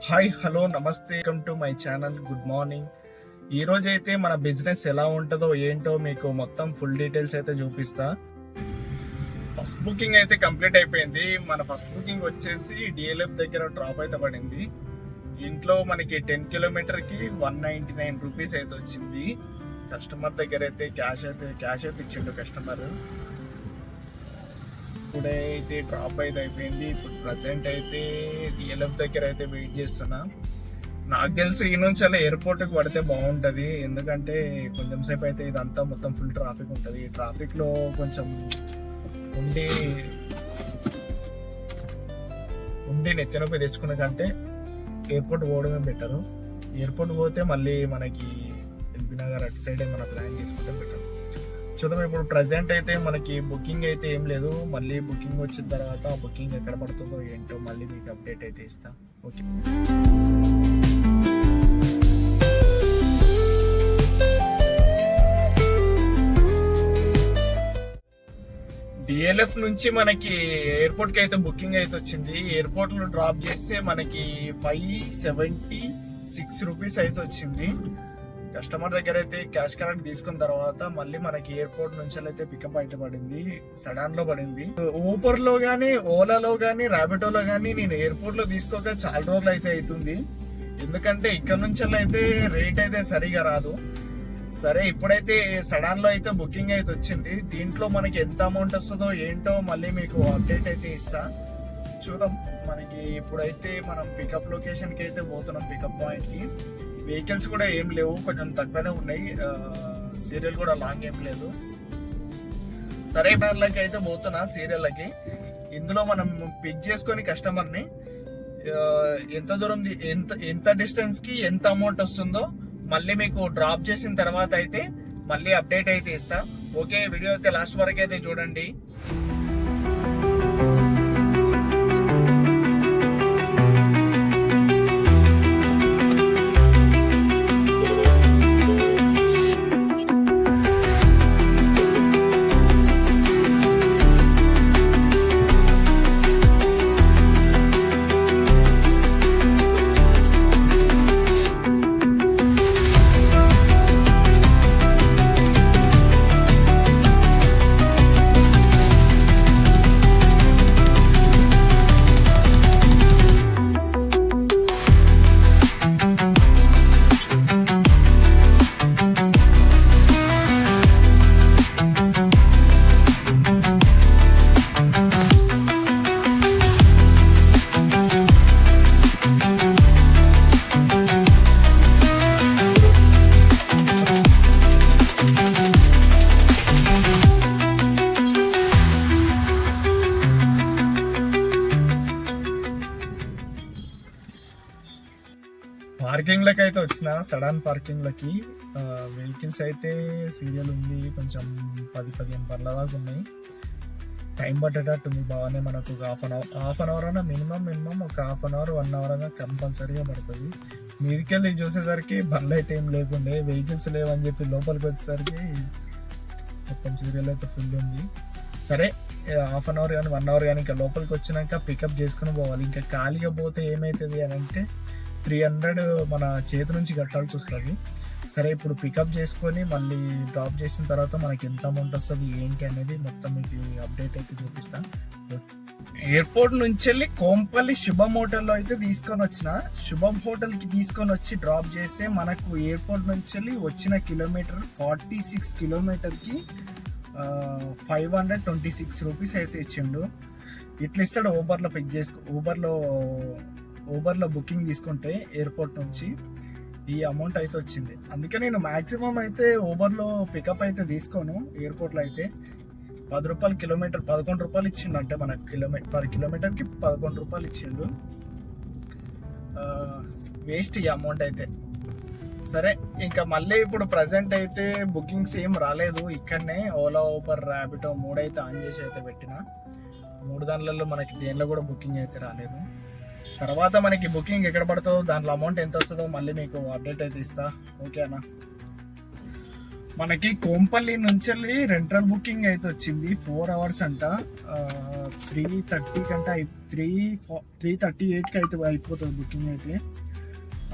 Hi hello నమస్తే, welcome to my channel. Good morning. ఈ రోజు అయితే మన బిజినెస్ ఎలా ఉంటుందో ఏంటో మీకు మొత్తం ఫుల్ డీటెయిల్స్ అయితే చూపిస్తా. ఫస్ట్ బుకింగ్ అయితే కంప్లీట్ అయిపోయింది. మన ఫస్ట్ బుకింగ్ వచ్చేసి డిఎల్ఎఫ్ దగ్గర డ్రాప్ అయితే పడింది. ఇంట్లో మనకి 10 కిలోమీటర్కి 199 రూపీస్ అయితే వచ్చింది. కస్టమర్ దగ్గర అయితే క్యాష్ అయితే ఇచ్చిండు కస్టమర్. ఇప్పుడే అయితే డ్రాప్ అయితే అయిపోయింది. ఇప్పుడు ప్రజెంట్ అయితే డిఎల్ఎఫ్ దగ్గర అయితే వెయిట్ చేస్తున్నా. నాకు తెలిసి ఈ నుంచి అలా ఎయిర్పోర్ట్కి పడితే బాగుంటుంది. ఎందుకంటే కొంచెం సేపు అయితే ఇదంతా మొత్తం ఫుల్ ట్రాఫిక్ ఉంటుంది. ఈ ట్రాఫిక్లో కొంచెం ఉండి నెత్తినొప్పి తెచ్చుకునే కంటే ఎయిర్పోర్ట్ పోవడమే బెటరు. ఎయిర్పోర్ట్ పోతే మళ్ళీ మనకి ఎల్బీ నగర్ అటు సైడ్ మన ప్లాన్ చేసుకుంటే బెటర్. చూద్దాం. ఇప్పుడు ప్రజెంట్ అయితే మనకి బుకింగ్ అయితే ఏం లేదు. మళ్ళీ బుకింగ్ వచ్చిన తర్వాత ఆ బుకింగ్ ఎక్కడ పడుతుందో ఏంటో మళ్ళీ మీకు అప్డేట్ అయితే ఇస్తా. ఓకే. డిఎల్ఎఫ్ నుంచి మనకి ఎయిర్పోర్ట్కి అయితే బుకింగ్ అయితే వచ్చింది. ఎయిర్పోర్ట్లో డ్రాప్ చేస్తే మనకి 576 రూపీస్ అయితే వచ్చింది. కస్టమర్ దగ్గర అయితే క్యాష్ కరెక్ట్ తీసుకున్న తర్వాత మళ్ళీ మనకి ఎయిర్పోర్ట్ నుంచి అయితే పికప్ అయితే పడింది. సడాన్ లో పడింది. ఊబర్ లో గానీ, ఓలాలో గానీ, ర్యాపిడోలో గానీ నేను ఎయిర్పోర్ట్ లో తీసుకోక చాలా రోజులు అయితే అవుతుంది. ఎందుకంటే ఇక్కడ నుంచి అయితే రేట్ అయితే సరిగా రాదు. సరే, ఇప్పుడైతే సడాన్ లో అయితే బుకింగ్ అయితే వచ్చింది. దీంట్లో మనకి ఎంత అమౌంట్ వస్తుందో ఏంటో మళ్ళీ మీకు అప్డేట్ అయితే ఇస్తా. చూద్దాం. మనకి ఇప్పుడైతే మనం పికప్ లొకేషన్ కి అయితే పోతున్నాం. పికప్ పాయింట్ కి వెహికల్స్ కూడా ఏం లేవు, కొంచెం తక్కువనే ఉన్నాయి. సీరియల్ కూడా లాంగ్ ఏం లేదు. సరే, బ్యాన్లకి అయితే పోతున్నా సీరియల్లకి. ఇందులో మనం పిక్ చేసుకొని కస్టమర్ని ఎంత దూరం ఎంత డిస్టెన్స్ కి ఎంత అమౌంట్ వస్తుందో మళ్ళీ మీకు డ్రాప్ చేసిన తర్వాత అయితే మళ్ళీ అప్డేట్ అయితే ఇస్తా. ఓకే, వీడియో అయితే లాస్ట్ వరకు అయితే చూడండి. పార్కింగ్ లకి అయితే వచ్చిన సడన్ పార్కింగ్ లకి వెహికల్స్ అయితే సీరియల్ ఉంది. కొంచెం 10-15 పర్ల దాకా ఉన్నాయి. టైం పట్టేటట్టుంది బాగానే. మనకు ఒక హాఫ్ అన్ అవర్ అన్నా మినిమం ఒక హాఫ్ అన్ అవర్ 1 అవర్ అన్నా కంపల్సరీగా పడుతుంది. మీదికెళ్ళి చూసేసరికి బండ్లు అయితే ఏం లేకుండే, వెహికల్స్ లేవని చెప్పి లోపలికి వచ్చేసరికి మొత్తం సీరియల్ అయితే ఫుల్ ఉంది. సరే, హాఫ్ అన్ అవర్ కానీ 1 అవర్ కానీ ఇంకా లోపలికి వచ్చినాక పికప్ చేసుకుని పోవాలి. ఇంకా ఖాళీగా పోతే ఏమవుతుంది అని అంటే 300 మన చేతి నుంచి కట్టాల్సి వస్తుంది. సరే, ఇప్పుడు పికప్ చేసుకొని మళ్ళీ డ్రాప్ చేసిన తర్వాత మనకి ఎంత అమౌంట్ వస్తుంది ఏంటి అనేది మొత్తం మీకు అప్డేట్ అయితే చూపిస్తా. ఎయిర్పోర్ట్ నుంచి వెళ్ళి కోంపల్లి శుభం హోటల్లో అయితే తీసుకొని వచ్చిన. శుభం హోటల్కి తీసుకొని వచ్చి డ్రాప్ చేస్తే మనకు ఎయిర్పోర్ట్ నుంచి వెళ్ళి వచ్చిన కిలోమీటర్ 46 కిలోమీటర్కి 526 రూపీస్ అయితే ఇచ్చిండు. ఇట్లా ఇస్తాడు ఊబర్లో పిక్ ఊబర్లో బుకింగ్ తీసుకుంటే ఎయిర్పోర్ట్ నుంచి ఈ అమౌంట్ అయితే వచ్చింది. అందుకే నేను మ్యాక్సిమం అయితే ఊబర్లో పికప్ అయితే తీసుకోను. ఎయిర్పోర్ట్లో అయితే 10 రూపాయలు కిలోమీటర్ 11 రూపాయలు ఇచ్చిండు. అంటే మనకు పర్ కిలోమీటర్కి 11 రూపాయలు ఇచ్చిండు. వేస్ట్ ఈ అమౌంట్ అయితే. సరే, ఇంకా మళ్ళీ ఇప్పుడు ప్రజెంట్ అయితే బుకింగ్స్ ఏం రాలేదు. ఇక్కడనే ఓలా, ఊబర్, ర్యాపిడో 3 అయితే ఆన్ చేసి అయితే పెట్టిన. 3 దానిలలో మనకి దేనిలో కూడా బుకింగ్ అయితే రాలేదు. తర్వాత మనకి బుకింగ్ ఎక్కడ పడుతుందో దాంట్లో అమౌంట్ ఎంత వస్తుందో మళ్ళీ మీకు అప్డేట్ అయితే ఇస్తా. ఓకే అన్న. మనకి కోంపల్లి నుంచి రెంటల్ బుకింగ్ అయితే వచ్చింది 4 అవర్స్ అంట. 3:30 కంటే 3:38కి అయితే అయిపోతుంది బుకింగ్ అయితే.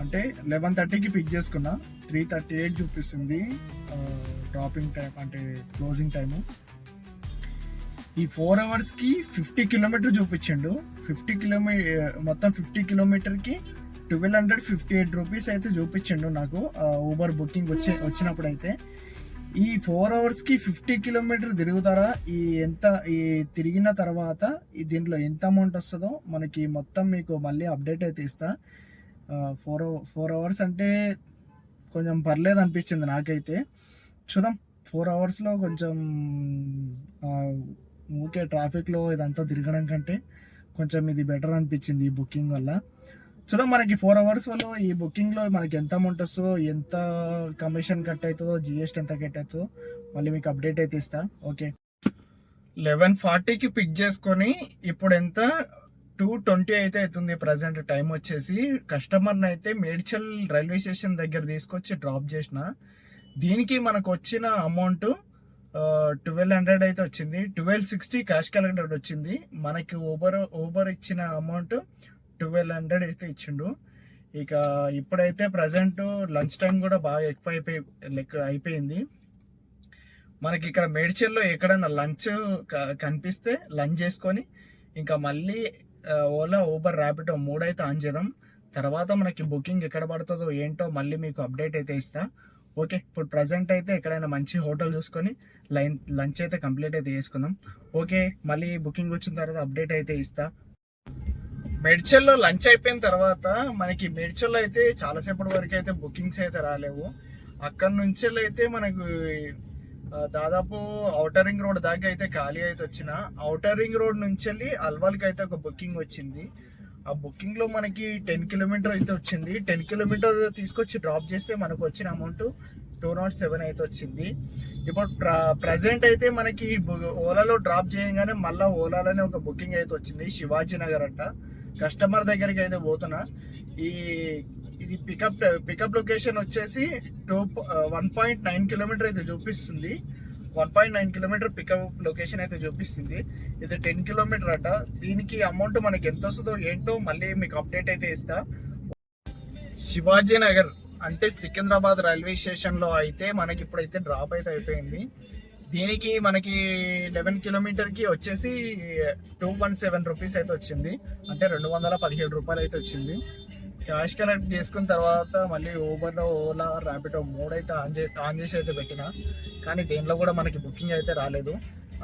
అంటే 11:30కి పిక్ చేసుకున్నా, 3:38 చూపిస్తుంది డ్రాపింగ్ టైం, అంటే క్లోజింగ్ టైము. ఈ 4 అవర్స్కి 50 కిలోమీటర్ చూపించిండు. మొత్తం 50 కిలోమీటర్కి 1258 రూపీస్ అయితే చూపించిండు నాకు ఊబర్ బుకింగ్ వచ్చినప్పుడు అయితే. ఈ 4 అవర్స్కి 50 కిలోమీటర్ తిరుగుతారా, ఈ తిరిగిన తర్వాత దీంట్లో ఎంత అమౌంట్ వస్తుందో మనకి మొత్తం మీకు మళ్ళీ అప్డేట్ అయితే ఇస్తా. 4 అవర్స్ అంటే కొంచెం పర్లేదు అనిపించింది నాకైతే. చూద్దాం, 4 అవర్స్లో కొంచెం ఊకే ట్రాఫిక్లో ఇదంతా తిరగడం కంటే కొంచెం ఇది బెటర్ అనిపించింది ఈ బుకింగ్ వల్ల. చూద్దాం మనకి 4 అవర్స్ వల్ల ఈ బుకింగ్లో మనకి ఎంత అమౌంట్ వస్తుందో, ఎంత కమిషన్ కట్ అవుతుందో, జిఎస్టీ ఎంత కట్ అవుతుందో మళ్ళీ మీకు అప్డేట్ అయితే ఇస్తా. ఓకే, 11:40కి పిక్ చేసుకొని ఇప్పుడు ఎంత 2:20 అయితే అవుతుంది ప్రజెంట్ టైం వచ్చేసి. కస్టమర్ని అయితే మేడ్చల్ రైల్వే స్టేషన్ దగ్గర తీసుకొచ్చి డ్రాప్ చేసిన. దీనికి మనకు వచ్చిన అమౌంట్ 1200 అయితే వచ్చింది. 1260 క్యాష్ కలెక్టెడ్ వచ్చింది. మనకి ఊబర్ ఇచ్చిన అమౌంట్ 1200 అయితే ఇచ్చిండు. ఇక ఇప్పుడైతే ప్రజెంట్ లంచ్ టైం కూడా బాగా ఎక్కువ అయిపోయింది. మనకి ఇక్కడ మేడ్చల్లో ఎక్కడైనా లంచ్ కనిపిస్తే లంచ్ చేసుకొని ఇంకా మళ్ళీ ఓలా, ఊబర్, ర్యాపిడో 3 అయితే ఆన్ చేద్దాం. తర్వాత మనకి బుకింగ్ ఎక్కడ పడుతుందో ఏంటో మళ్ళీ మీకు అప్డేట్ అయితే ఇస్తా. ఓకే, ఇప్పుడు ప్రజెంట్ అయితే ఎక్కడైనా మంచి హోటల్ చూసుకొని లంచ్ అయితే కంప్లీట్ అయితే చేసుకుందాం. ఓకే, మళ్ళీ బుకింగ్ వచ్చిన తర్వాత అప్డేట్ అయితే ఇస్తా. మేడ్చల్లో లంచ్ అయిపోయిన తర్వాత మనకి మేడ్చల్లో అయితే చాలాసేపటి వరకు అయితే బుకింగ్స్ అయితే రాలేవు. అక్కడ నుంచి అయితే మనకు దాదాపు ఔటర్ రింగ్ రోడ్ దాకా అయితే ఖాళీ అయితే వచ్చిన. ఔటర్ రింగ్ రోడ్ నుంచి వెళ్ళి అల్వాల్కి అయితే ఒక బుకింగ్ వచ్చింది. ఆ బుకింగ్లో మనకి 10 కిలోమీటర్ అయితే వచ్చింది. 10 కిలోమీటర్ తీసుకొచ్చి డ్రాప్ చేస్తే మనకు వచ్చిన అమౌంట్ 207 అయితే వచ్చింది. ఇప్పుడు ప్రజెంట్ అయితే మనకి ఓలాలో డ్రాప్ చేయగానే మళ్ళీ ఓలాలోనే ఒక బుకింగ్ అయితే వచ్చింది, శివాజీ నగర్ అంట. కస్టమర్ దగ్గరికి అయితే పోతున్నా. ఇది పికప్ లొకేషన్ వచ్చేసి 1.9 కిలోమీటర్ అయితే చూపిస్తుంది. 1.9 కిలోమీటర్ పికప్ లొకేషన్ అయితే చూపిస్తుంది. ఇది 10 కిలోమీటర్ అట. దీనికి అమౌంట్ మనకి ఎంత వస్తుందో ఏంటో మళ్ళీ మీకు అప్డేట్ అయితే ఇస్తా. శివాజీ నగర్ అంటే సికింద్రాబాద్ రైల్వే స్టేషన్లో అయితే మనకి ఇప్పుడైతే డ్రాప్ అయితే అయిపోయింది. దీనికి మనకి 11 కిలోమీటర్కి వచ్చేసి 217 రూపీస్ అయితే వచ్చింది. అంటే 217 రూపాయలు అయితే వచ్చింది. క్యాష్ కలెక్ట్ చేసుకున్న తర్వాత మళ్ళీ ఊబర్లో, ఓలా, ర్యాపిడో 3 అయితే ఆన్ చేసి అయితే పెట్టిన. కానీ దేనిలో కూడా మనకి బుకింగ్ అయితే రాలేదు.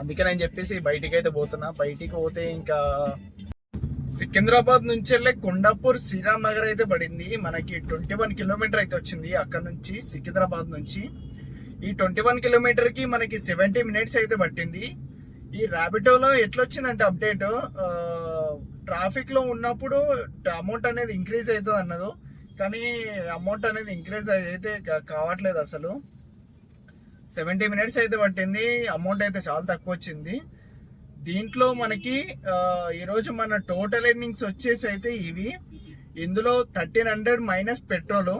అందుకే నేను చెప్పేసి బయటికి అయితే పోతున్నా. బయటికి పోతే ఇంకా సికింద్రాబాద్ నుంచి వెళ్ళే కొండాపూర్, శ్రీరామ్ నగర్ అయితే పడింది. మనకి 21 కిలోమీటర్ అయితే వచ్చింది అక్కడ నుంచి, సికింద్రాబాద్ నుంచి. ఈ 21 కిలోమీటర్కి మనకి 70 మినిట్స్ అయితే పట్టింది. ఈ ర్యాపిడోలో ఎట్లా వచ్చిందంటే అప్డేట్, ట్రాఫిక్లో ఉన్నప్పుడు అమౌంట్ అనేది ఇంక్రీజ్ అవుతుంది అన్నది, కానీ అమౌంట్ అనేది ఇంక్రీజ్ అయితే కావట్లేదు అసలు. 70 మినిట్స్ అయితే పట్టింది, అమౌంట్ అయితే చాలా తక్కువ వచ్చింది. దీంట్లో మనకి ఈరోజు మన టోటల్ ఎర్నింగ్స్ వచ్చేసి అయితే ఇవి. ఇందులో 1300 మైనస్ పెట్రోల్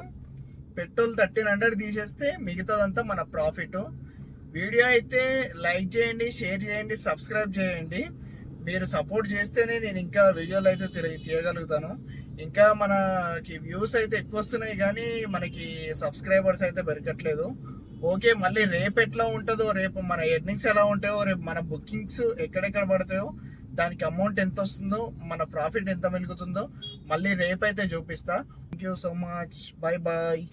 1300 తీసేస్తే మిగతాదంతా మన ప్రాఫిట్. వీడియో అయితే లైక్ చేయండి, షేర్ చేయండి, సబ్స్క్రైబ్ చేయండి. మీరు సపోర్ట్ చేస్తేనే నేను ఇంకా వీడియోలు అయితే తీయగలుగుతాను. ఇంకా మనకి వ్యూస్ అయితే ఎక్కువ వస్తున్నాయి కానీ మనకి సబ్స్క్రైబర్స్ అయితే పెరగట్లేదు. ఓకే, మళ్ళీ రేపు ఎట్లా ఉంటుందో, రేపు మన ఎర్నింగ్స్ ఎలా ఉంటాయో, రేపు మన బుకింగ్స్ ఎక్కడెక్కడ పడతాయో, దానికి అమౌంట్ ఎంత వస్తుందో, మన ప్రాఫిట్ ఎంత మిగులుతుందో మళ్ళీ రేపు అయితే చూపిస్తా. Thank you so much. Bye bye.